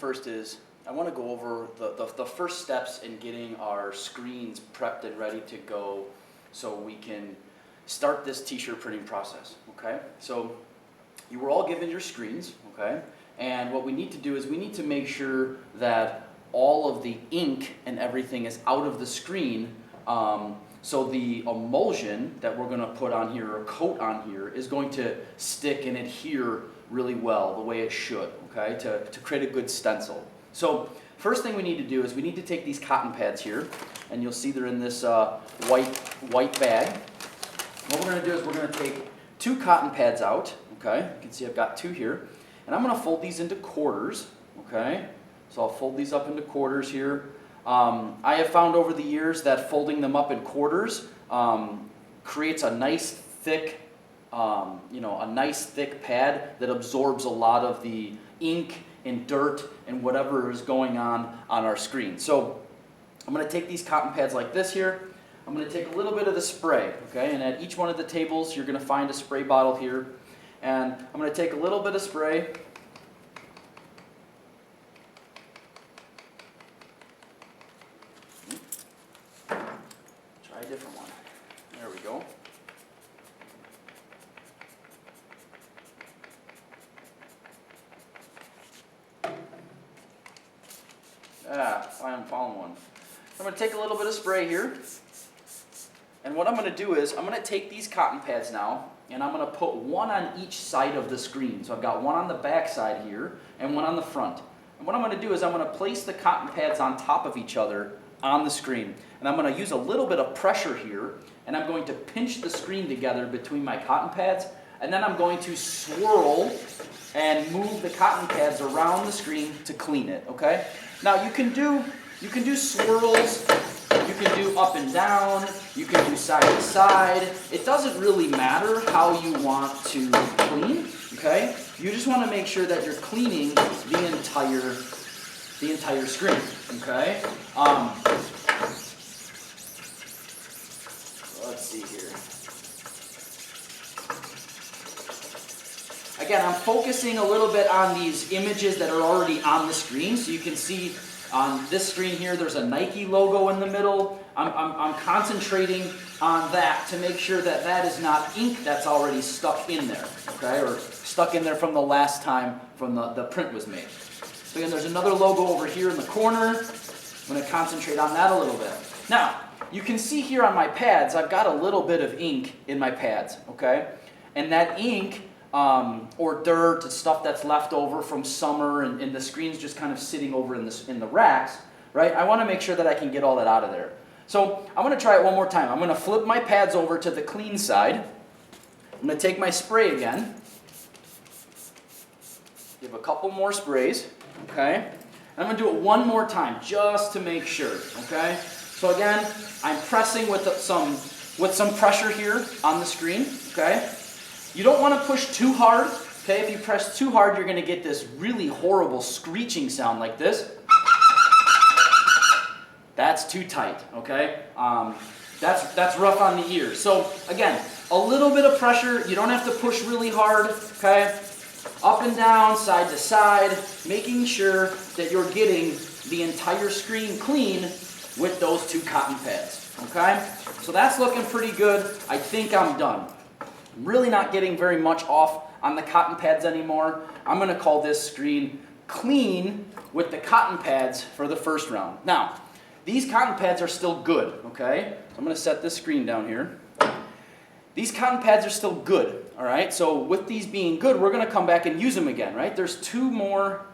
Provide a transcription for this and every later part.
first is I want to go over the first steps in getting our screens prepped and ready to go so we can start this t-shirt printing process, okay? So you were all given your screens, okay? And what we need to do is we need to make sure that all of the ink and everything is out of the screen, so the emulsion that we're going to put on here or coat on here is going to stick and adhere really well the way it should, okay, to create a good stencil. So first thing we need to do is we need to take these cotton pads here, and you'll see they're in this white bag. What we're going to do is we're going to take 2 cotton pads out, okay? You can see I've got 2 here, and I'm going to fold these into quarters, okay? So I'll fold these up into quarters here. I have found over the years that folding them up in quarters creates a nice thick, a nice thick pad that absorbs a lot of the ink and dirt and whatever is going on our screen. So I'm going to take these cotton pads like this here. I'm going to take a little bit of the spray, okay? And at each one of the tables, you're going to find a spray bottle here. And I'm going to take a little bit of spray. Try a different one. There we go. I'm found one. I'm going to take a little bit of spray here. And what I'm going to do is I'm going to take these cotton pads now, and I'm going to put one on each side of the screen. So I've got one on the back side here and one on the front. And what I'm going to do is I'm going to place the cotton pads on top of each other on the screen. And I'm going to use a little bit of pressure here, and I'm going to pinch the screen together between my cotton pads, and then I'm going to swirl and move the cotton pads around the screen to clean it, okay? Now you can do swirls, you can do up and down, you can do side to side. It doesn't really matter how you want to clean, okay? You just want to make sure that you're cleaning the entire screen, okay? Let's see here. Again, I'm focusing a little bit on these images that are already on the screen. So you can see on this screen here, there's a Nike logo in the middle. I'm concentrating on that to make sure that that is not ink that's already stuck in there, okay? Or stuck in there from the last time the print was made. So again, there's another logo over here in the corner. I'm going to concentrate on that a little bit. Now, you can see here on my pads, I've got a little bit of ink in my pads, okay? And that ink, or dirt, stuff that's left over from summer, and the screen's just kind of sitting over in the racks, right? I want to make sure that I can get all that out of there. So I'm going to try it one more time. I'm going to flip my pads over to the clean side. I'm going to take my spray again. Give a couple more sprays, okay? And I'm going to do it one more time just to make sure, okay? So again, I'm pressing with some pressure here on the screen, okay? You don't want to push too hard, okay? If you press too hard, you're going to get this really horrible screeching sound like this. That's too tight, okay? That's rough on the ears. So again, a little bit of pressure. You don't have to push really hard, okay? Up and down, side to side, making sure that you're getting the entire screen clean with those 2 cotton pads, okay? So that's looking pretty good. I think I'm done. I'm really not getting very much off on the cotton pads anymore. I'm going to call this screen clean with the cotton pads for the first round. Now, these cotton pads are still good, okay? So I'm going to set this screen down here. These cotton pads are still good, all right? So with these being good, we're going to come back and use them again, right? There's two more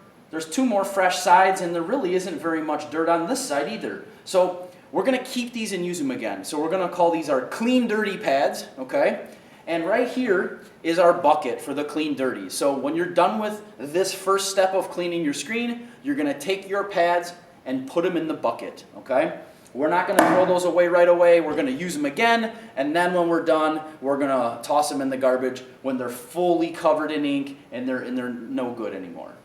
fresh sides, and there really isn't very much dirt on this side either. So we're going to keep these and use them again. So we're going to call these our clean dirty pads, okay? And right here is our bucket for the clean dirty. So when you're done with this first step of cleaning your screen, you're going to take your pads and put them in the bucket, okay? We're not going to throw those away right away. We're going to use them again, and then when we're done, we're going to toss them in the garbage when they're fully covered in ink and they're no good anymore.